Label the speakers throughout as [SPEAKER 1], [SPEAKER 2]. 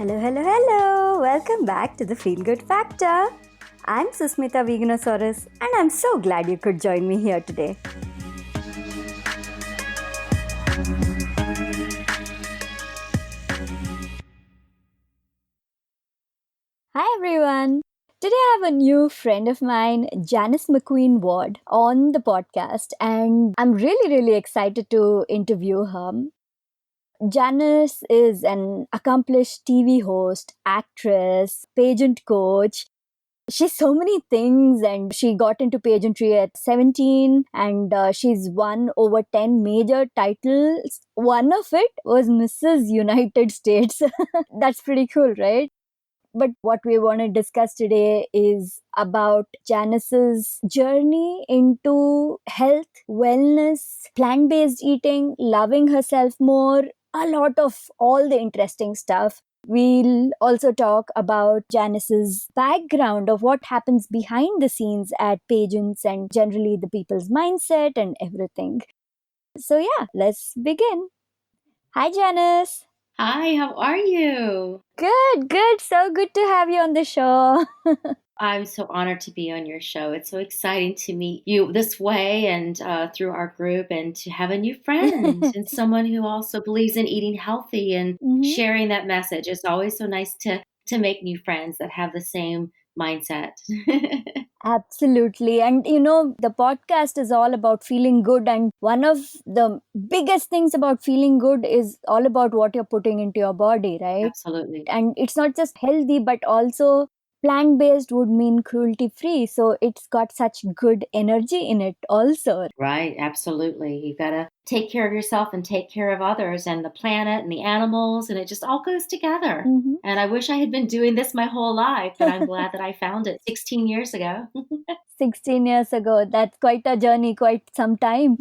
[SPEAKER 1] Hello, hello, hello! Welcome back to the Feel Good Factor. I'm Susmita Veganosaurus and I'm so glad you could join me here today. Hi everyone! Today I have a new friend of mine, Janice McQueen Ward, on the podcast and I'm really excited to interview her. Janice is an accomplished TV host, actress, pageant coach. She's so many things, and she got into pageantry at 17 and she's won over 10 major titles. One of it was Mrs. United States. That's pretty cool, right? But what we want to discuss today is about Janice's journey into health, wellness, plant based eating, loving herself more, a lot of all the interesting stuff. We'll also talk about Janice's background of what happens behind the scenes at pageants and generally the people's mindset and everything. So, yeah, let's begin. Hi, Janice.
[SPEAKER 2] Hi, how are you?
[SPEAKER 1] Good. So good to have you on the show.
[SPEAKER 2] I'm so honored to be on your show. It's so exciting to meet you this way and through our group and to have a new friend and someone who also believes in eating healthy and sharing that message. It's always so nice to make new friends that have the same mindset.
[SPEAKER 1] Absolutely. And the podcast is all about feeling good. And one of the biggest things about feeling good is all about what you're putting into your body, right?
[SPEAKER 2] Absolutely.
[SPEAKER 1] And it's not just healthy, but also plant based would mean cruelty free. So it's got such good energy in it, also.
[SPEAKER 2] Right, absolutely. You've got to take care of yourself and take care of others and the planet and the animals, and it just all goes together. And I wish I had been doing this my whole life, but I'm glad that I found it 16 years ago.
[SPEAKER 1] 16 years ago. That's quite a journey, quite some time.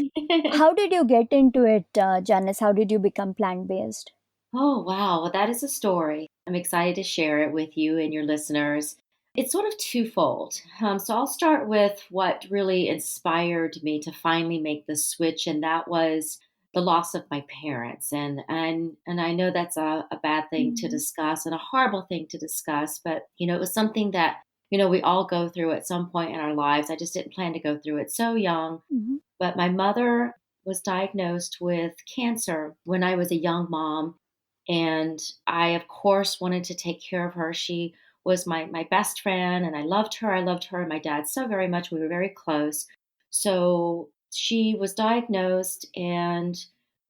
[SPEAKER 1] How did you get into it, Janice? How did you become plant based?
[SPEAKER 2] Oh, wow. Well, that is a story. I'm excited to share it with you and your listeners. It's sort of twofold. So I'll start with what really inspired me to finally make the switch, and that was the loss of my parents. And I know that's a bad thing to discuss and a horrible thing to discuss, but it was something that we all go through at some point in our lives. I just didn't plan to go through it so young, but my mother was diagnosed with cancer when I was a young mom. And I, of course, wanted to take care of her. She was my best friend, and I loved her. I loved her and my dad so very much. We were very close. So she was diagnosed, and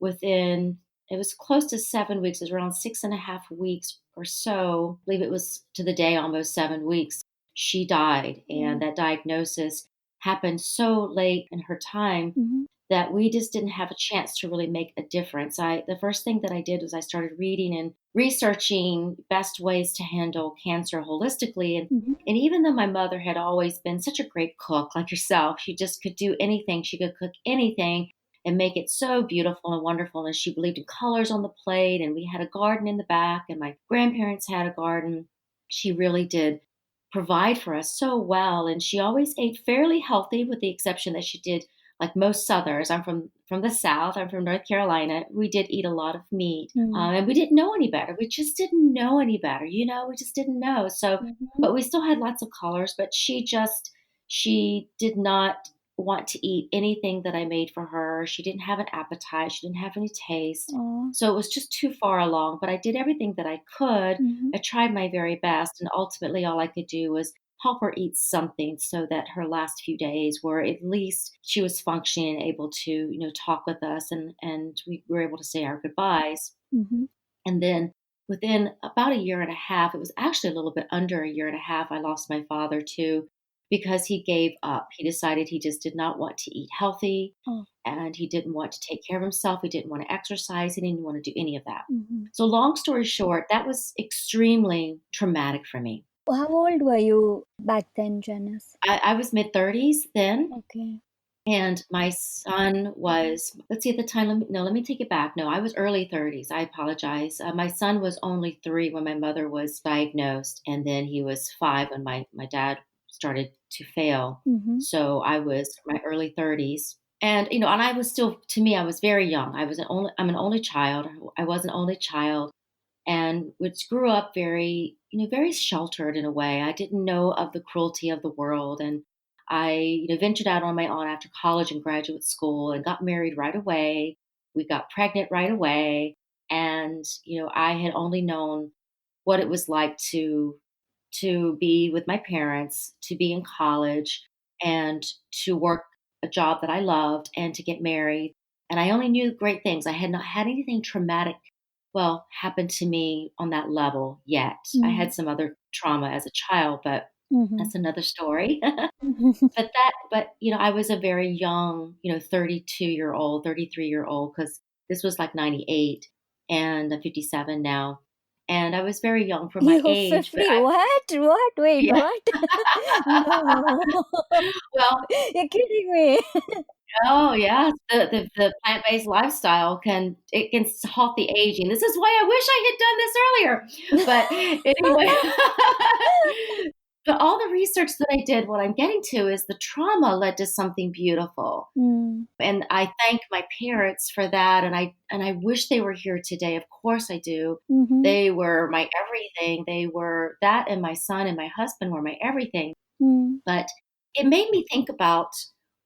[SPEAKER 2] within, it was close to 7 weeks, it was around 6.5 weeks or so, I believe it was to the day almost 7 weeks, she died. And that diagnosis happened so late in her time that we just didn't have a chance to really make a difference. The first thing that I did was I started reading and researching best ways to handle cancer holistically. And even though my mother had always been such a great cook like yourself, she just could do anything. She could cook anything and make it so beautiful and wonderful. And she believed in colors on the plate. And we had a garden in the back, and my grandparents had a garden. She really did provide for us so well. And she always ate fairly healthy, with the exception that she did, like most Southerners. I'm from the South. I'm from North Carolina. We did eat a lot of meat, and we didn't know any better. We just didn't know any better. We just didn't know. So, but we still had lots of colors. But she did not want to eat anything that I made for her. She didn't have an appetite. She didn't have any taste. So it was just too far along. But I did everything that I could. I tried my very best, and ultimately all I could do was help her eat something so that her last few days were at least she was functioning and able to, talk with us, and we were able to say our goodbyes. And then within about a year and a half, it was actually a little bit under a year and a half, I lost my father too, because he gave up. He decided he just did not want to eat healthy, and he didn't want to take care of himself. He didn't want to exercise. He didn't want to do any of that. So long story short, that was extremely traumatic for me.
[SPEAKER 1] How old were you back then, Janice?
[SPEAKER 2] I was mid-30s then,
[SPEAKER 1] Okay.
[SPEAKER 2] and my son was, let's see, at the time, let me take it back. No, I was early 30s. I apologize. My son was only 3 when my mother was diagnosed, and then he was 5 when my dad started to fail. So I was my early 30s. And, and I was still, to me, I was very young. I'm an only child. I was an only child. and which grew up very, very sheltered in a way. I didn't know of the cruelty of the world. And I, ventured out on my own after college and graduate school and got married right away. We got pregnant right away. And, I had only known what it was like to be with my parents, to be in college, and to work a job that I loved and to get married. And I only knew great things. I had not had anything traumatic, well, happen to me on that level yet. I
[SPEAKER 1] Mm.
[SPEAKER 2] had some other trauma as a child, but
[SPEAKER 1] Mhm.
[SPEAKER 2] that's another story. I was a very young, 32-year-old, 33-year-old, because this was like 98 and I'm 57 now. And I was very young for my
[SPEAKER 1] You're
[SPEAKER 2] age, but
[SPEAKER 1] 50. What? What? Wait,
[SPEAKER 2] yeah,
[SPEAKER 1] what? No.
[SPEAKER 2] well,
[SPEAKER 1] You're kidding me.
[SPEAKER 2] oh, yeah, the plant-based lifestyle can halt the aging. This is why I wish I had done this earlier. But anyway, but all the research that I did, what I'm getting to is the trauma led to something beautiful.
[SPEAKER 1] Mm.
[SPEAKER 2] And I thank my parents for that, and I wish they were here today. Of course I do.
[SPEAKER 1] Mhm.
[SPEAKER 2] They were my everything. They were that, and my son and my husband were my everything.
[SPEAKER 1] Mm.
[SPEAKER 2] But it made me think about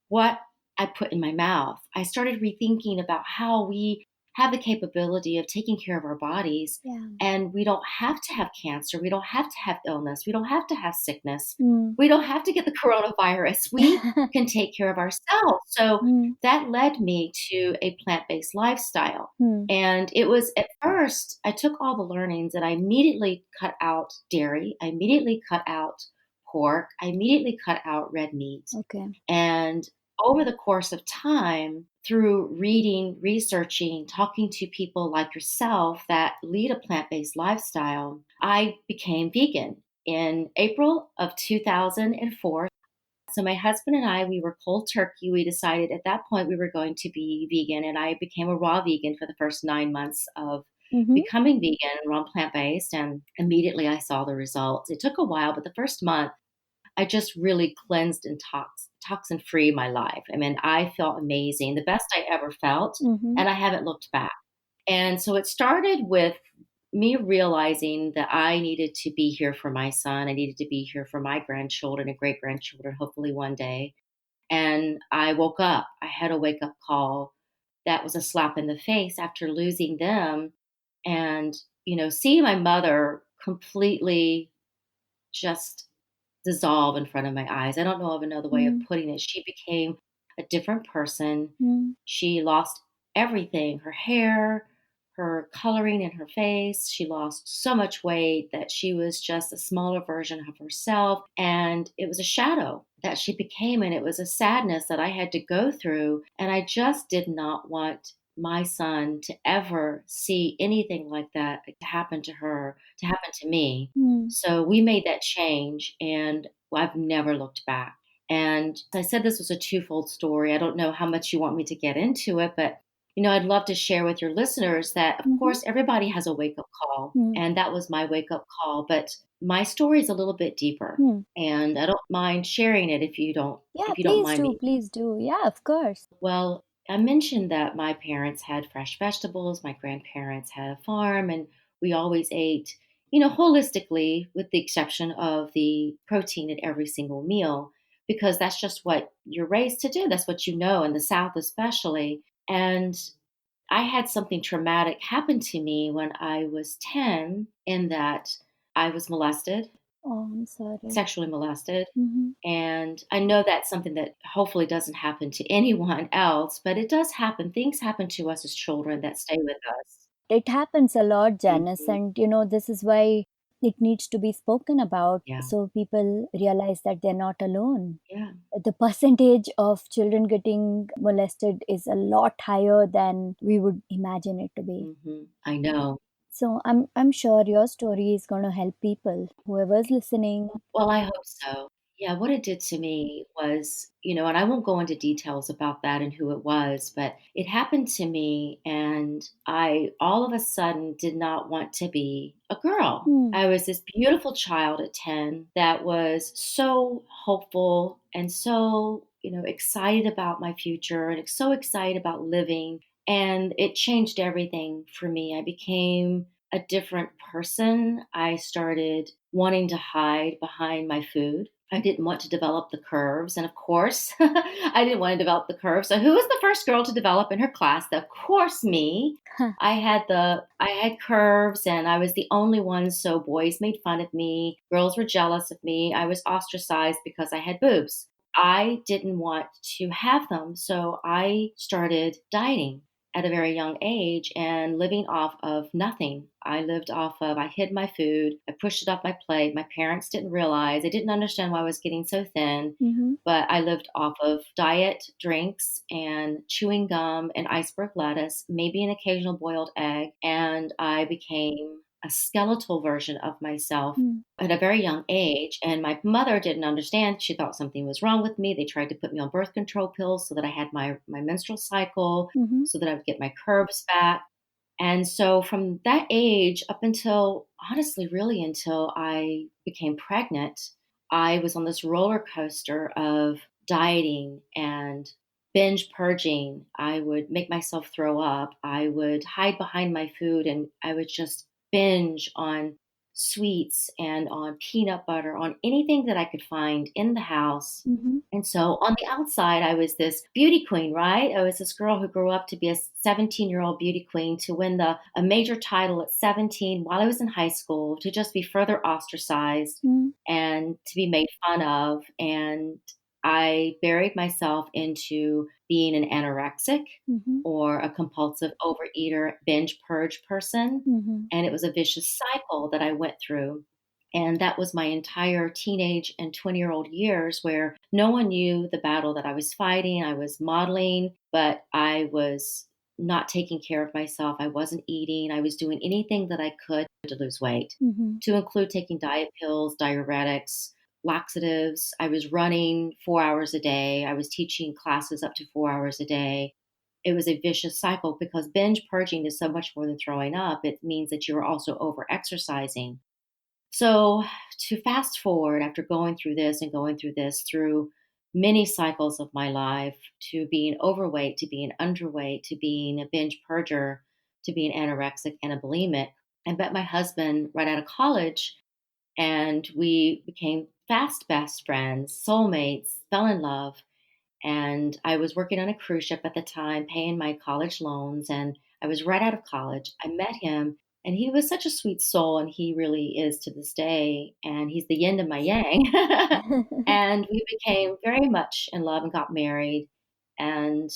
[SPEAKER 2] what I put in my mouth. I started rethinking about how we have the capability of taking care of our bodies,
[SPEAKER 1] Yeah.
[SPEAKER 2] and we don't have to have cancer. We don't have to have illness. We don't have to have sickness.
[SPEAKER 1] Mm.
[SPEAKER 2] We don't have to get the coronavirus. We can take care of ourselves. So
[SPEAKER 1] Mm.
[SPEAKER 2] that led me to a plant based lifestyle.
[SPEAKER 1] Mm.
[SPEAKER 2] And it was at first, I took all the learnings and I immediately cut out dairy. I immediately cut out pork. I immediately cut out red meat.
[SPEAKER 1] Okay.
[SPEAKER 2] And over the course of time, through reading, researching, talking to people like yourself that lead a plant based lifestyle, I became vegan in April of 2004. So my husband and I, we were cold turkey. We decided at that point we were going to be vegan, and I became a raw vegan for the first 9 months of
[SPEAKER 1] Mhm.
[SPEAKER 2] becoming vegan and raw plant based. And immediately I saw the results. It took a while, but the first month I just really cleansed and toxin free my life. I mean, I felt amazing, the best I ever felt,
[SPEAKER 1] Mhm.
[SPEAKER 2] and I haven't looked back. And so it started with me realizing that I needed to be here for my son. I needed to be here for my grandchildren and great grandchildren, hopefully one day. And I woke up. I had a wake up call that was a slap in the face after losing them. And, seeing my mother completely just dissolve in front of my eyes. I don't know of another way of
[SPEAKER 1] Mm.
[SPEAKER 2] putting it. She became a different person.
[SPEAKER 1] Mm.
[SPEAKER 2] She lost everything, her hair, her coloring in her face. She lost so much weight that she was just a smaller version of herself. And it was a shadow that she became. And it was a sadness that I had to go through. And I just did not want my son to ever see anything like that to happen to her, to happen to me.
[SPEAKER 1] Mm.
[SPEAKER 2] So we made that change, and I've never looked back. And I said this was a twofold story. I don't know how much you want me to get into it, but I'd love to share with your listeners that, of
[SPEAKER 1] Mhm.
[SPEAKER 2] course, everybody has a wake up call,
[SPEAKER 1] Mm.
[SPEAKER 2] and that was my wake up call. But my story is a little bit deeper,
[SPEAKER 1] Mm.
[SPEAKER 2] and I don't mind sharing it
[SPEAKER 1] Yeah,
[SPEAKER 2] if you don't
[SPEAKER 1] please
[SPEAKER 2] mind
[SPEAKER 1] do.
[SPEAKER 2] me.
[SPEAKER 1] Please do. Yeah, of course.
[SPEAKER 2] Well, I mentioned that my parents had fresh vegetables, my grandparents had a farm, and we always ate, holistically, with the exception of the protein at every single meal, because that's just what you're raised to do. That's what you know, in the South especially. And I had something traumatic happen to me when I was 10, in that I was molested,
[SPEAKER 1] Oh, I'm sorry.
[SPEAKER 2] sexually molested.
[SPEAKER 1] Mhm.
[SPEAKER 2] And I know that's something that hopefully doesn't happen to anyone else, but it does happen. Things happen to us as children that stay with us.
[SPEAKER 1] It happens a lot, Janice,
[SPEAKER 2] Mhm.
[SPEAKER 1] and this is why it needs to be spoken about
[SPEAKER 2] Yeah.
[SPEAKER 1] so people realize that they're not alone.
[SPEAKER 2] Yeah.
[SPEAKER 1] The percentage of children getting molested is a lot higher than we would imagine it to be.
[SPEAKER 2] I know.
[SPEAKER 1] So I'm sure your story is going to help people, whoever's listening.
[SPEAKER 2] Well, I hope so. Yeah, what it did to me was, and I won't go into details about that and who it was, but it happened to me, and I all of a sudden did not want to be a girl.
[SPEAKER 1] Hmm.
[SPEAKER 2] I was this beautiful child at 10 that was so hopeful and so, excited about my future and so excited about living. And it changed everything for me. I became a different person. I started wanting to hide behind my food. I didn't want to develop the curves. And of course, I didn't want to develop the curves. So who was the first girl to develop in her class? Of course, me.
[SPEAKER 1] Huh.
[SPEAKER 2] I had curves and I was the only one. So boys made fun of me. Girls were jealous of me. I was ostracized because I had boobs. I didn't want to have them. So I started dieting at a very young age and living off of nothing. I hid my food, I pushed it off my plate. My parents didn't realize, they didn't understand why I was getting so thin,
[SPEAKER 1] Mm-hmm.
[SPEAKER 2] but I lived off of diet drinks and chewing gum and iceberg lettuce, maybe an occasional boiled egg. And I became a skeletal version of myself at a very young age. And my mother didn't understand. She thought something was wrong with me. They tried to put me on birth control pills so that I had my menstrual cycle,
[SPEAKER 1] Mm-hmm.
[SPEAKER 2] so that I would get my curves back. And so from that age up until, honestly, really until I became pregnant, I was on this roller coaster of dieting and binge purging. I would make myself throw up. I would hide behind my food and I would just binge on sweets and on peanut butter, on anything that I could find in the house.
[SPEAKER 1] Mm-hmm.
[SPEAKER 2] And so on the outside, I was this beauty queen, right? I was this girl who grew up to be a 17-year-old beauty queen, to win a major title at 17 while I was in high school, to just be further ostracized
[SPEAKER 1] Mm-hmm.
[SPEAKER 2] and to be made fun of. And I buried myself into being an anorexic
[SPEAKER 1] Mm-hmm.
[SPEAKER 2] or a compulsive overeater, binge purge person.
[SPEAKER 1] Mm-hmm.
[SPEAKER 2] And it was a vicious cycle that I went through. And that was my entire teenage and 20-year-old years, where no one knew the battle that I was fighting. I was modeling, but I was not taking care of myself. I wasn't eating. I was doing anything that I could to lose weight,
[SPEAKER 1] Mm-hmm.
[SPEAKER 2] to include taking diet pills, diuretics, laxatives. I was running 4 hours a day. I was teaching classes up to 4 hours a day. It was a vicious cycle because binge purging is so much more than throwing up. It means that you're also over exercising. So, to fast forward after going through this and going through this through many cycles of my life, to being overweight, to being underweight, to being a binge purger, to being anorexic and a bulimic, I met my husband right out of college and we became fast best friends, soulmates, fell in love. And I was working on a cruise ship at the time, paying my college loans. And I was right out of college. I met him, and he was such a sweet soul, and he really is to this day. And he's the yin to my yang. And we became very much in love and got married. And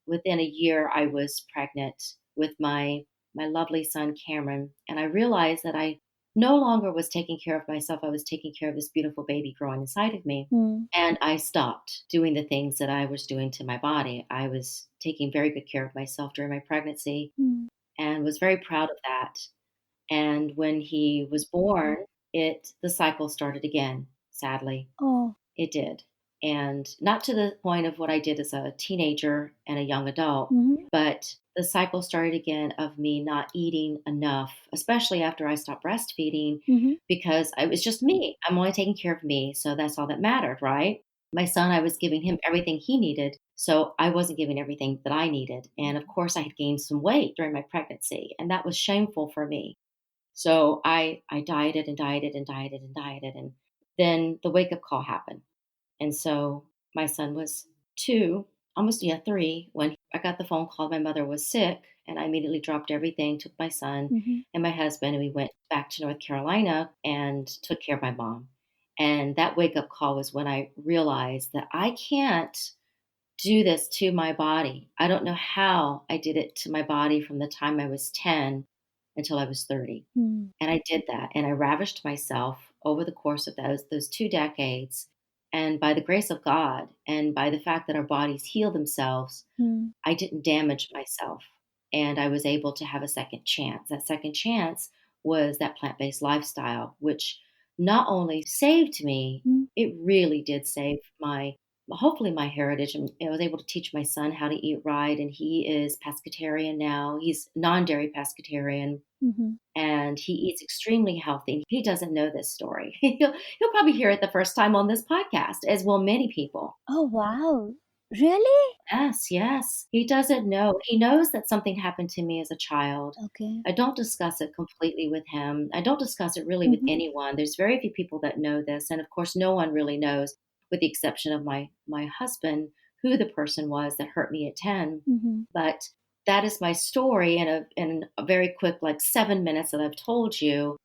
[SPEAKER 2] within a year, I was pregnant with my lovely son Cameron, and I realized that I no longer was taking care of myself. I was taking care of this beautiful baby growing inside of me.
[SPEAKER 1] Mm-hmm.
[SPEAKER 2] And I stopped doing the things that I was doing to my body. I was taking very good care of myself during my pregnancy and was very proud of that. And when he was born, it the cycle started again, sadly.
[SPEAKER 1] Oh.
[SPEAKER 2] It did. And not to the point of what I did as a teenager and a young adult,
[SPEAKER 1] Mm-hmm.
[SPEAKER 2] but the cycle started again of me not eating enough, especially after I stopped breastfeeding,
[SPEAKER 1] Mm-hmm.
[SPEAKER 2] because I was just me. I'm only taking care of me. So that's all that mattered, right? My son, I was giving him everything he needed. So I wasn't giving everything that I needed. And of course, I had gained some weight during my pregnancy, and that was shameful for me. So I dieted and dieted and dieted and dieted. And then the wake up call happened. And so my son was 2, almost, yeah, 3, when I got the phone call my mother was sick, and I immediately dropped everything, took my son
[SPEAKER 1] Mm-hmm.
[SPEAKER 2] and my husband, and we went back to North Carolina and took care of my mom. And that wake up call was when I realized that I can't do this to my body. I don't know how I did it to my body from the time I was 10 until I was 30. And I did that, and I ravished myself over the course of those 2 decades. And by the grace of God, and by the fact that our bodies heal themselves,
[SPEAKER 1] Mm-hmm.
[SPEAKER 2] I didn't damage myself, and I was able to have a second chance. That second chance was that plant-based lifestyle, which not only saved me, it really did save my hopefully my heritage. And I was able to teach my son how to eat right, and he is pescatarian now. He's non-dairy pescatarian,
[SPEAKER 1] Mm-hmm.
[SPEAKER 2] and he eats extremely healthy. He doesn't know this story. He'll probably hear it the first time on this podcast, as will many people.
[SPEAKER 1] Oh, wow. Really?
[SPEAKER 2] Yes, yes. He doesn't know. He knows that something happened to me as a child.
[SPEAKER 1] Okay.
[SPEAKER 2] I don't discuss it completely with him. I don't discuss it really with
[SPEAKER 1] Mm-hmm.
[SPEAKER 2] anyone. There's very few people that know this, and of course, no one really knows, with the exception of my husband, who the person was that hurt me at 10.
[SPEAKER 1] Mm-hmm.
[SPEAKER 2] But that is my story in a very quick, like 7 minutes that I've told you.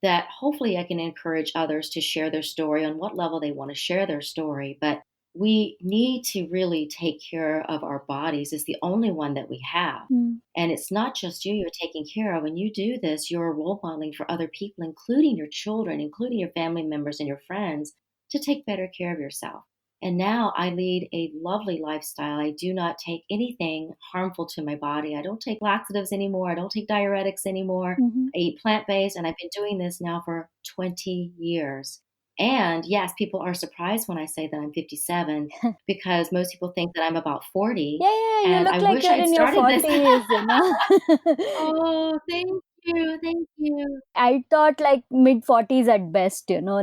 [SPEAKER 2] That hopefully I can encourage others to share their story on what level they want to share their story. But we need to really take care of our bodies. It's the only one that we have.
[SPEAKER 1] Mm.
[SPEAKER 2] And it's not just you you're taking care of. When you do this, you're role modeling for other people, including your children, including your family members and your friends, to take better care of yourself. And now I lead a lovely lifestyle. I do not take anything harmful to my body. I don't take laxatives anymore. I don't take diuretics anymore.
[SPEAKER 1] Mm-hmm.
[SPEAKER 2] I eat plant based, and I've been doing this now for 20 years. And yes, people are surprised when I say that I'm 57 because most people think that I'm about 40.
[SPEAKER 1] Yeah, yeah, you
[SPEAKER 2] And I
[SPEAKER 1] look like
[SPEAKER 2] wish
[SPEAKER 1] you're
[SPEAKER 2] I'd
[SPEAKER 1] in your
[SPEAKER 2] started this.
[SPEAKER 1] 40s, you know.
[SPEAKER 2] Oh, thank you. Thank you.
[SPEAKER 1] I thought like mid 40s at best, you know.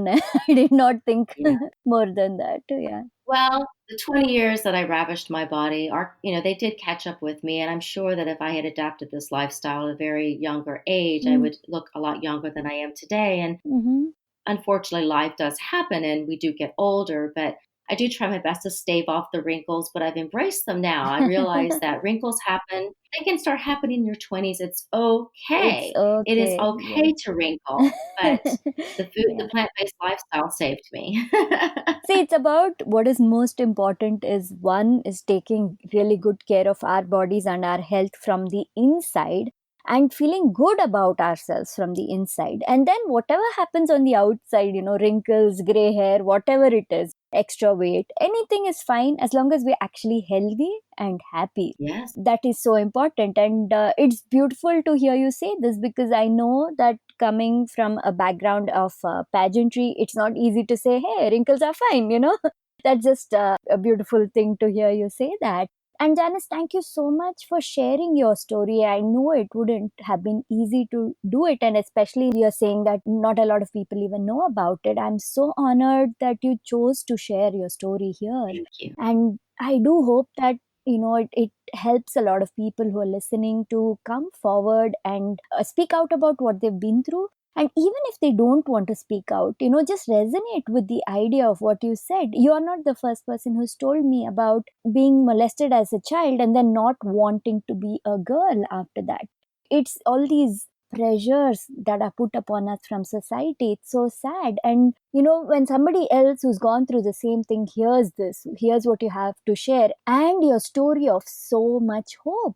[SPEAKER 1] I did not think
[SPEAKER 2] Yeah.
[SPEAKER 1] more than that. Yeah.
[SPEAKER 2] Well, the 20 years that I ravished my body are, they did catch up with me. And I'm sure that if I had adapted this lifestyle at a very younger age, I
[SPEAKER 1] Mm.
[SPEAKER 2] would look a lot younger than I am today. And
[SPEAKER 1] Mm-hmm.
[SPEAKER 2] unfortunately, life does happen and we do get older, but I do try my best to stave off the wrinkles, but I've embraced them now. I realize that wrinkles happen. They can start happening in your 20s. It's
[SPEAKER 1] It's
[SPEAKER 2] okay. It is
[SPEAKER 1] okay. Yes.
[SPEAKER 2] okay to wrinkle, but the
[SPEAKER 1] Yeah.
[SPEAKER 2] plant-based lifestyle saved me.
[SPEAKER 1] See, it's about what is most important is one is taking really good care of our bodies and our health from the inside and feeling good about ourselves from the inside. And then whatever happens on the outside, wrinkles, gray hair, whatever it is, extra weight, anything is fine as long as we're actually healthy and happy.
[SPEAKER 2] Yes.
[SPEAKER 1] That is so important. And it's beautiful to hear you say this because I know that coming from a background of pageantry, it's not easy to say, hey, wrinkles are fine, That's just a beautiful thing to hear you say that. And Janice, thank you so much for sharing your story. I know it wouldn't have been easy to do it. And especially you're saying that not a lot of people even know about it. I'm so honored that you chose to share your story here.
[SPEAKER 2] Thank you.
[SPEAKER 1] And I do hope that it helps a lot of people who are listening to come forward and speak out about what they've been through. And even if they don't want to speak out, just resonate with the idea of what you said. You are not the first person who's told me about being molested as a child and then not wanting to be a girl after that. It's all these pressures that are put upon us from society. It's so sad. And when somebody else who's gone through the same thing hears what you have to share and your story of so much hope,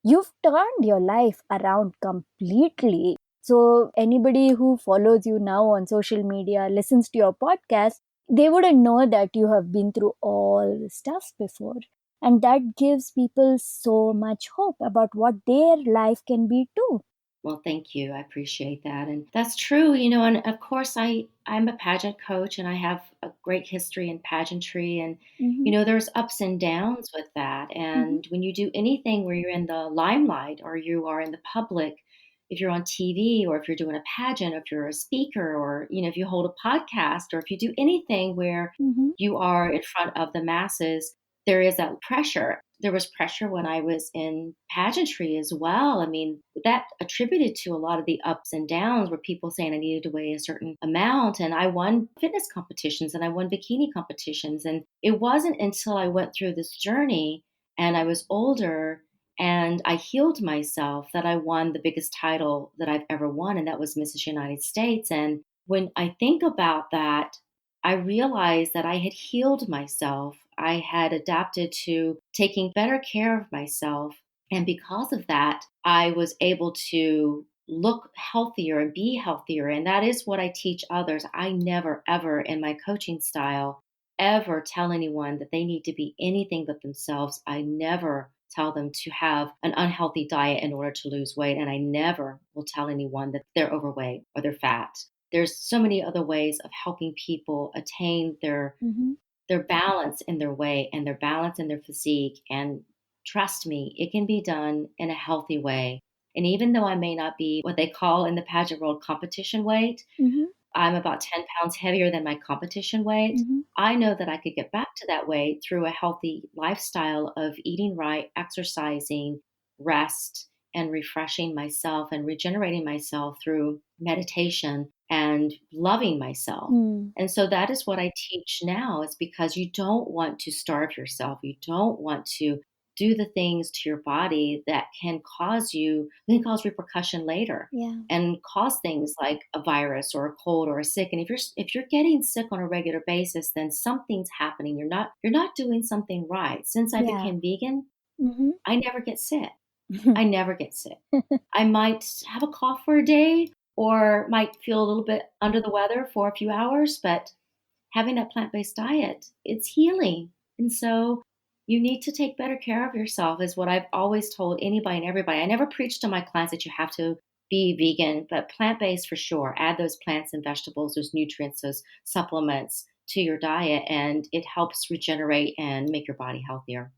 [SPEAKER 1] you've turned your life around completely. So anybody who follows you now on social media, listens to your podcast, they wouldn't know that you have been through all the stuff before. And that gives people so much hope about what their life can be too.
[SPEAKER 2] Well, thank you. I appreciate that. And that's true, and of course I'm a pageant coach and I have a great history in pageantry and
[SPEAKER 1] Mm-hmm.
[SPEAKER 2] there's ups and downs with that.
[SPEAKER 1] Mm-hmm.
[SPEAKER 2] And when you do anything where you're in the limelight or you are in the public, if you're on TV or if you're doing a pageant, or if you're a speaker or if you hold a podcast or if you do anything where
[SPEAKER 1] Mm-hmm.
[SPEAKER 2] you are in front of the masses, there is that pressure. There was pressure when I was in pageantry as well. I mean, that attributed to a lot of the ups and downs where people saying I needed to weigh a certain amount. And I won fitness competitions and I won bikini competitions. And it wasn't until I went through this journey and I was older and I healed myself that I won the biggest title that I've ever won. And that was Mrs. United States. And when I think about that, I realized that I had healed myself. I had adapted to taking better care of myself. And because of that, I was able to look healthier and be healthier. And that is what I teach others. I never, ever in my coaching style ever tell anyone that they need to be anything but themselves. I never tell them to have an unhealthy diet in order to lose weight. And I never will tell anyone that they're overweight or they're fat. There's so many other ways of helping people attain
[SPEAKER 1] Mm-hmm.
[SPEAKER 2] their balance in their weight and their balance in their physique. And trust me, it can be done in a healthy way. And even though I may not be what they call in the pageant world competition weight,
[SPEAKER 1] Mm-hmm.
[SPEAKER 2] I'm about 10 pounds heavier than my competition weight.
[SPEAKER 1] Mhm.
[SPEAKER 2] I know that I could get back to that weight through a healthy lifestyle of eating right, exercising, rest, and refreshing myself and regenerating myself through meditation and loving myself.
[SPEAKER 1] Mm.
[SPEAKER 2] And so that is what I teach now, is because you don't want to starve yourself. You don't want to do the things to your body that can cause repercussion later
[SPEAKER 1] Yeah.
[SPEAKER 2] and cause things like a virus or a cold or a sick. And if you're getting sick on a regular basis, then something's happening. You're not doing something right. Since I
[SPEAKER 1] Yeah.
[SPEAKER 2] became vegan,
[SPEAKER 1] Mhm.
[SPEAKER 2] I never get sick. I never get sick. I might have a cough for a day or might feel a little bit under the weather for a few hours, but having that plant-based diet, it's healing. And so you need to take better care of yourself is what I've always told anybody and everybody. I never preach to my clients that you have to be vegan, but plant-based for sure. Add those plants and vegetables, those nutrients, those supplements to your diet, and it helps regenerate and make your body healthier.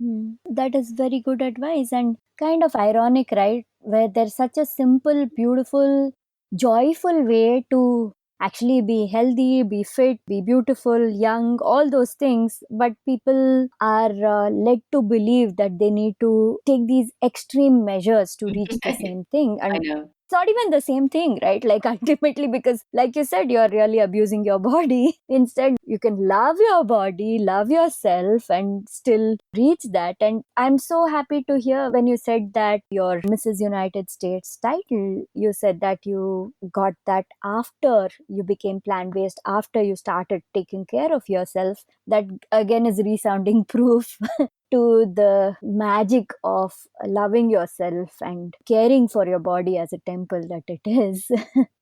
[SPEAKER 1] That is very good advice and kind of ironic, right? Where there's such a simple, beautiful, joyful way to actually be healthy, be fit, be beautiful, young, all those things. But people are led to believe that they need to take these extreme measures to reach the same thing.
[SPEAKER 2] I
[SPEAKER 1] And
[SPEAKER 2] know.
[SPEAKER 1] it's not even the same thing, right? Like ultimately, because like you said, you're really abusing your body. Instead, you can love your body, love yourself, and still reach that. And I'm so happy to hear when you said that your Mrs. United States title, you said that you got that after you became plant based, after you started taking care of yourself. That again is resounding proof to the magic of loving yourself and caring for your body as a temple that it is.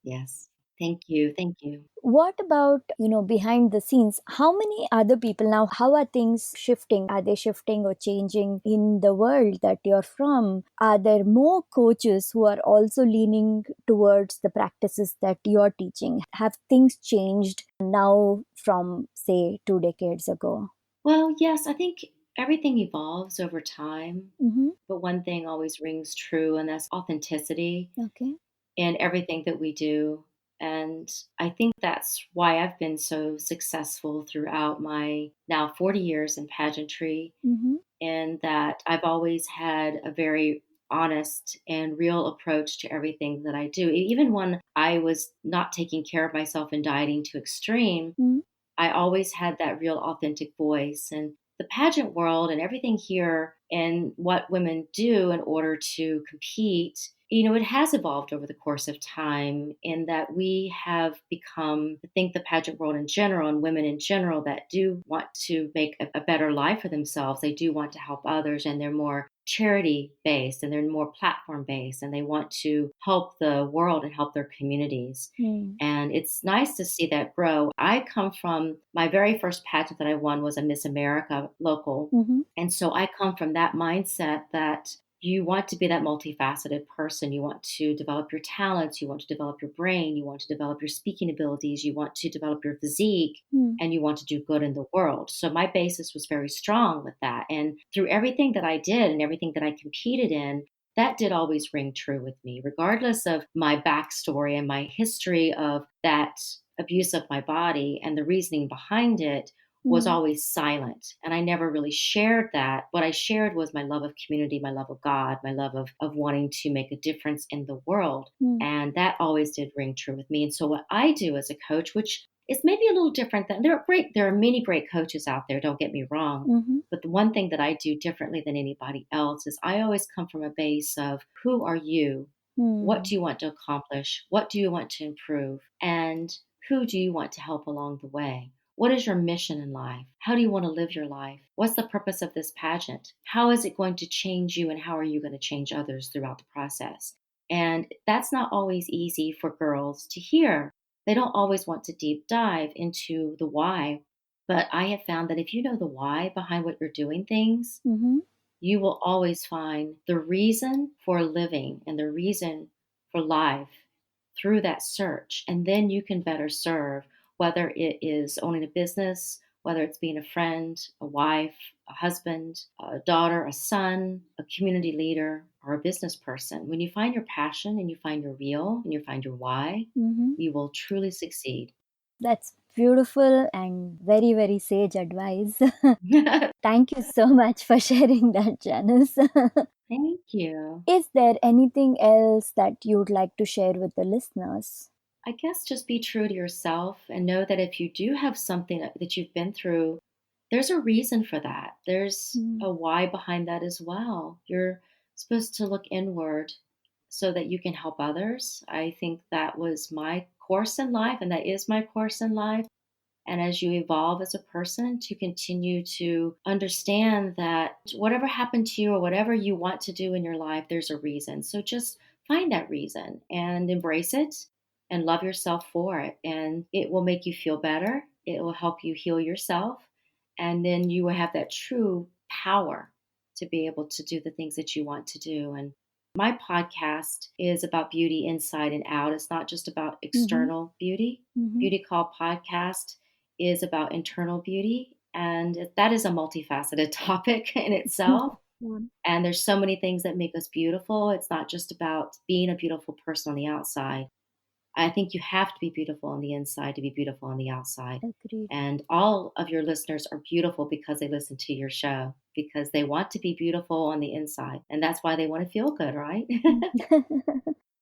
[SPEAKER 2] Yes. Thank you. Thank you.
[SPEAKER 1] What about, behind the scenes? How many other people now, how are things shifting? Are they shifting or changing in the world that you're from? Are there more coaches who are also leaning towards the practices that you're teaching? Have things changed now from, say, 2 decades ago?
[SPEAKER 2] Well, yes, I think everything evolves over time,
[SPEAKER 1] Mm-hmm.
[SPEAKER 2] but one thing always rings true, and that's authenticity
[SPEAKER 1] Okay.
[SPEAKER 2] in everything that we do. And I think that's why I've been so successful throughout my now 40 years in pageantry,
[SPEAKER 1] Mm-hmm.
[SPEAKER 2] in that I've always had a very honest and real approach to everything that I do. Even when I was not taking care of myself and dieting to extreme,
[SPEAKER 1] Mm-hmm.
[SPEAKER 2] I always had that real authentic voice. And the pageant world and everything here and what women do in order to compete, it has evolved over the course of time in that we have become, I think, the pageant world in general and women in general that do want to make a better life for themselves. They do want to help others, and they're more charity based and they're more platform based, and they want to help the world and help their communities. And it's nice to see that grow. I come from my very first pageant that I won was a Miss America local.
[SPEAKER 1] Mm-hmm.
[SPEAKER 2] And so I come from that mindset that you want to be that multifaceted person. You want to develop your talents. You want to develop your brain. You want to develop your speaking abilities. You want to develop your physique, and you want to do good in the world. So my basis was very strong with that. And through everything that I did and everything that I competed in, that did always ring true with me, regardless of my backstory and my history of that abuse of my body, and the reasoning behind it was
[SPEAKER 1] Mm-hmm.
[SPEAKER 2] always silent. And I never really shared that. What I shared was my love of community, my love of God, my love of wanting to make a difference in the world. And that always did ring true with me. And so what I do as a coach, which is maybe a little different than there are many great coaches out there, don't get me wrong.
[SPEAKER 1] Mm-hmm.
[SPEAKER 2] But the one thing that I do differently than anybody else is I always come from a base of who are you? What
[SPEAKER 1] Mm-hmm.
[SPEAKER 2] do you want to accomplish? What do you want to improve? And who do you want to help along the way? What is your mission in life? How do you want to live your life? What's the purpose of this pageant? How is it going to change you, and how are you going to change others throughout the process? And that's not always easy for girls to hear. They don't always want to deep dive into the why. But I have found that if you know the why behind what you're doing things,
[SPEAKER 1] Mm-hmm.
[SPEAKER 2] you will always find the reason for living and the reason for life through that search. And then you can better serve, whether it is owning a business, whether it's being a friend, a wife, a husband, a daughter, a son, a community leader, or a business person. When you find your passion and you find your real and you find your why,
[SPEAKER 1] Mm-hmm.
[SPEAKER 2] you will truly succeed.
[SPEAKER 1] That's beautiful and very, very sage advice. Thank you so much for sharing that, Janice.
[SPEAKER 2] Thank you.
[SPEAKER 1] Is there anything else that you'd like to share with the listeners?
[SPEAKER 2] I guess just be true to yourself and know that if you do have something that you've been through, there's a reason for that. There's
[SPEAKER 1] Mm,
[SPEAKER 2] a why behind that as well. You're supposed to look inward so that you can help others. I think that was my course in life, and that is my course in life. And as you evolve as a person, to continue to understand that whatever happened to you or whatever you want to do in your life, there's a reason. So just find that reason and embrace it and love yourself for it. And it will make you feel better. It will help you heal yourself. And then you will have that true power to be able to do the things that you want to do. And my podcast is about beauty inside and out. It's not just about
[SPEAKER 1] mm-hmm,
[SPEAKER 2] external beauty.
[SPEAKER 1] mm-hmm.
[SPEAKER 2] Beauty Call Podcast is about internal beauty. And that is a multifaceted topic in itself.
[SPEAKER 1] Yeah.
[SPEAKER 2] And there's so many things that make us beautiful. It's not just about being a beautiful person on the outside. I think you have to be beautiful on the inside to be beautiful on the outside.
[SPEAKER 1] Agreed.
[SPEAKER 2] And all of your listeners are beautiful because they listen to your show, because they want to be beautiful on the inside. And that's why they want to feel good, right?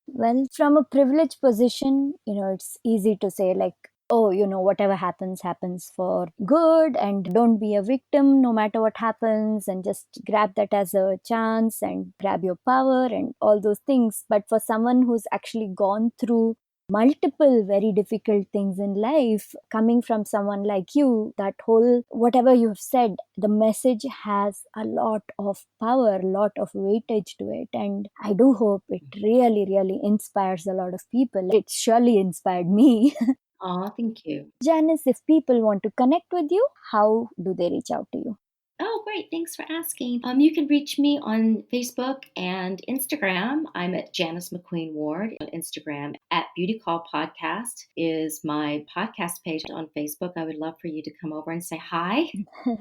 [SPEAKER 1] Well, from a privileged position, it's easy to say, like, oh, whatever happens, happens for good, and don't be a victim no matter what happens, and just grab that as a chance and grab your power and all those things. But for someone who's actually gone through multiple very difficult things in life, coming from someone like you, that whole whatever you've said, the message has a lot of power, a lot of weightage to it, and I do hope it really, really inspires a lot of people. It surely inspired me.
[SPEAKER 2] Oh, thank you.
[SPEAKER 1] Janice, if people want to connect with you, how do they reach out to you?
[SPEAKER 2] Oh, great. Thanks for asking. You can reach me on Facebook and Instagram. I'm at Janice McQueen Ward on Instagram. At Beauty Call Podcast is my podcast page on Facebook. I would love for you to come over and say hi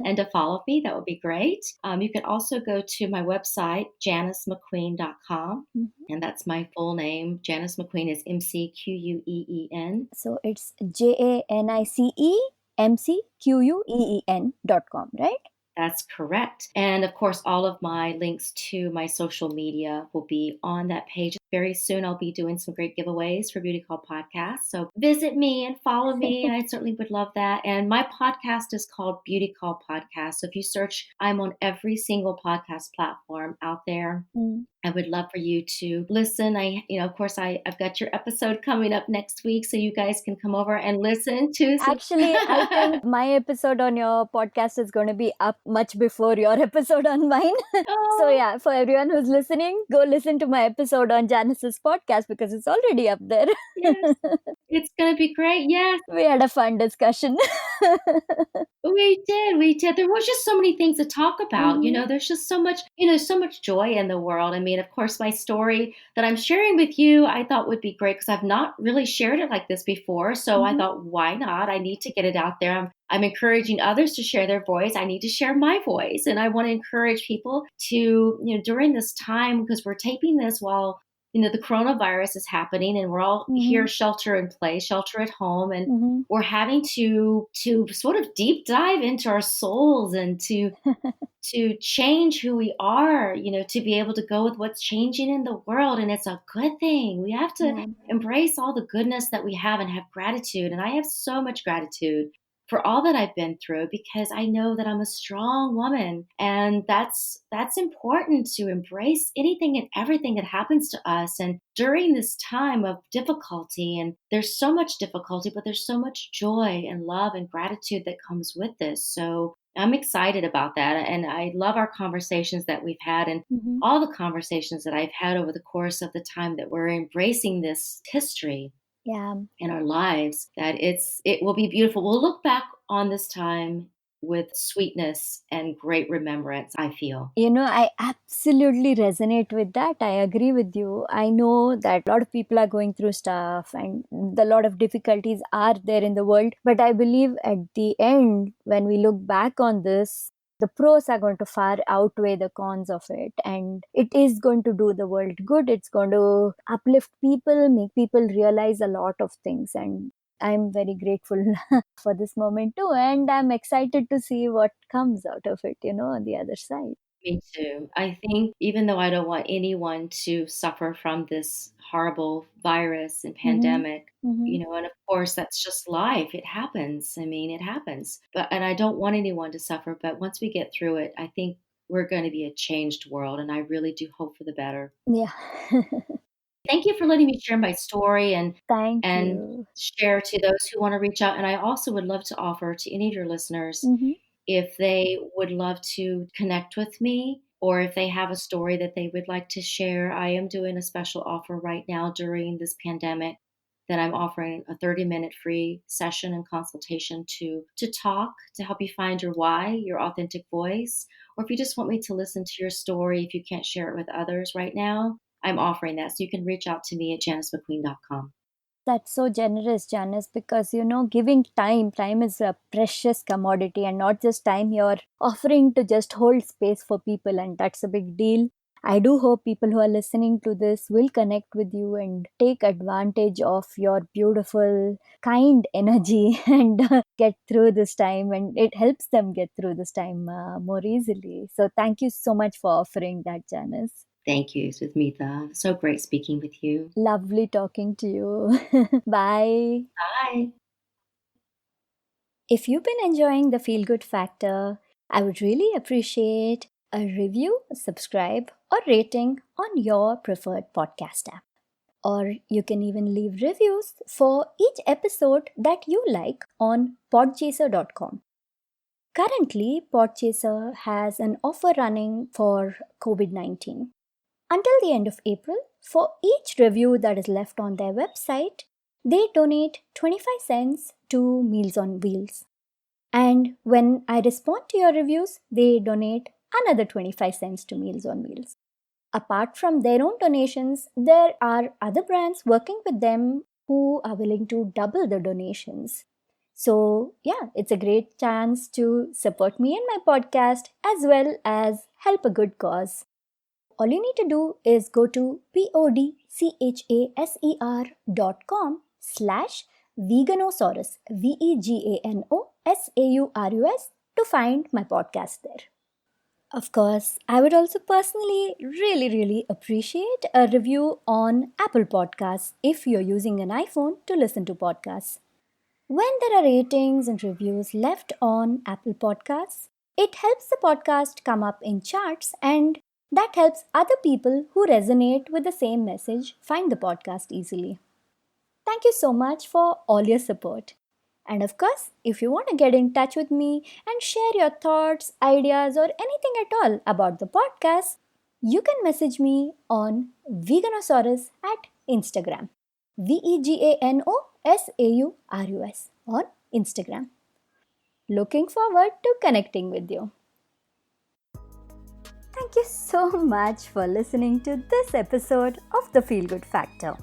[SPEAKER 2] and to follow me. That would be great. You can also go to my website, janicemcqueen.com.
[SPEAKER 1] Mhm.
[SPEAKER 2] And that's my full name. Janice McQueen is McQueen.
[SPEAKER 1] So it's JANICEMCQUEEN.com, right?
[SPEAKER 2] That's correct. And of course, all of my links to my social media will be on that page. Very soon, I'll be doing some great giveaways for Beauty Call Podcast. So visit me and follow me. I certainly would love that. And my podcast is called Beauty Call Podcast. So if you search, I'm on every single podcast platform out there.
[SPEAKER 1] Mm.
[SPEAKER 2] I would love for you to listen. Of course, I've got your episode coming up next week, so you guys can come over and listen to some.
[SPEAKER 1] Actually, I think my episode on your podcast is going to be up much before your episode on mine. So,
[SPEAKER 2] Oh,
[SPEAKER 1] yeah, for everyone who's listening, go listen to my episode on Janice's podcast because it's already up there.
[SPEAKER 2] yes, it's going to be great. Yes.
[SPEAKER 1] We had a fun discussion.
[SPEAKER 2] We did. There was just so many things to talk about.
[SPEAKER 1] Mhm,
[SPEAKER 2] There's just so much joy in the world. I mean, of course, my story that I'm sharing with you, I thought would be great because I've not really shared it like this before. So I
[SPEAKER 1] mhm,
[SPEAKER 2] thought, why not? I need to get it out there. I'm encouraging others to share their voice. I need to share my voice. And I want to encourage people to, during this time, because we're taping this while the coronavirus is happening and we're all here
[SPEAKER 1] mhm,
[SPEAKER 2] shelter in place, shelter at home, and
[SPEAKER 1] mhm.
[SPEAKER 2] we're having to sort of deep dive into our souls and to change who we are, to be able to go with what's changing in the world. And it's a good thing. We have to
[SPEAKER 1] Yeah.
[SPEAKER 2] embrace all the goodness that we have and have gratitude. And I have so much gratitude for all that I've been through because I know that I'm a strong woman. And that's important, to embrace anything and everything that happens to us. And during this time of difficulty, and there's so much difficulty, but there's so much joy and love and gratitude that comes with this. So I'm excited about that. And I love our conversations that we've had and
[SPEAKER 1] Mhm.
[SPEAKER 2] all the conversations that I've had over the course of the time that we're embracing this history
[SPEAKER 1] Yeah.
[SPEAKER 2] in our lives, that it will be beautiful. We'll look back on this time with sweetness and great remembrance, I feel.
[SPEAKER 1] I absolutely resonate with that. I agree with you. I know that a lot of people are going through stuff and a lot of difficulties are there in the world. But I believe at the end, when we look back on this, the pros are going to far outweigh the cons of it. And it is going to do the world good. It's going to uplift people, make people realize a lot of things. And I'm very grateful for this moment too, and I'm excited to see what comes out of it, on the other side.
[SPEAKER 2] Me too. I think even though I don't want anyone to suffer from this horrible virus and
[SPEAKER 1] Mm-hmm.
[SPEAKER 2] pandemic,
[SPEAKER 1] Mm-hmm.
[SPEAKER 2] and of course that's just life. It happens. I mean, it happens. And I don't want anyone to suffer, but once we get through it, I think we're going to be a changed world, and I really do hope for the better.
[SPEAKER 1] Yeah.
[SPEAKER 2] Thank you for letting me share my story
[SPEAKER 1] Thank
[SPEAKER 2] and
[SPEAKER 1] you.
[SPEAKER 2] share to those who want to reach out. And I also would love to offer to any of your listeners,
[SPEAKER 1] Mm-hmm.
[SPEAKER 2] if they would love to connect with me or if they have a story that they would like to share. I am doing a special offer right now during this pandemic that I'm offering a 30-minute free session and consultation to talk, to help you find your why, your authentic voice, or if you just want me to listen to your story if you can't share it with others right now, I'm offering that. So you can reach out to me at janicemcqueen.com.
[SPEAKER 1] That's so generous, Janice, because giving time is a precious commodity, and not just time, you're offering to just hold space for people, and that's a big deal. I do hope people who are listening to this will connect with you and take advantage of your beautiful, kind energy and get through this time, and it helps them get through this time more easily. So, thank you so much for offering that, Janice.
[SPEAKER 2] Thank you, Smita. So great speaking with you.
[SPEAKER 1] Lovely talking to you. Bye.
[SPEAKER 2] Bye.
[SPEAKER 1] If you've been enjoying the Feel Good Factor, I would really appreciate a review, subscribe, or rating on your preferred podcast app. Or you can even leave reviews for each episode that you like on podchaser.com. Currently, Podchaser has an offer running for COVID 19. Until the end of April, for each review that is left on their website, they donate 25 cents to Meals on Wheels. And when I respond to your reviews, they donate another 25 cents to Meals on Wheels. Apart from their own donations, there are other brands working with them who are willing to double the donations. So, yeah, it's a great chance to support me and my podcast as well as help a good cause. All you need to do is go to podchaser.com/Veganosaurus, Veganosaurus, to find my podcast there. Of course, I would also personally really appreciate a review on Apple Podcasts if you're using an iPhone to listen to podcasts. When there are ratings and reviews left on Apple Podcasts, it helps the podcast come up in charts, and that helps other people who resonate with the same message find the podcast easily. Thank you so much for all your support. And of course, if you want to get in touch with me and share your thoughts, ideas, or anything at all about the podcast, you can message me on Veganosaurus at Instagram. Veganosaurus on Instagram. Looking forward to connecting with you. Thank you so much for listening to this episode of The Feel Good Factor.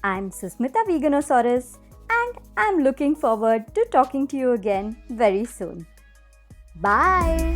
[SPEAKER 1] I'm Susmita Veganosaurus, and I'm looking forward to talking to you again very soon. Bye!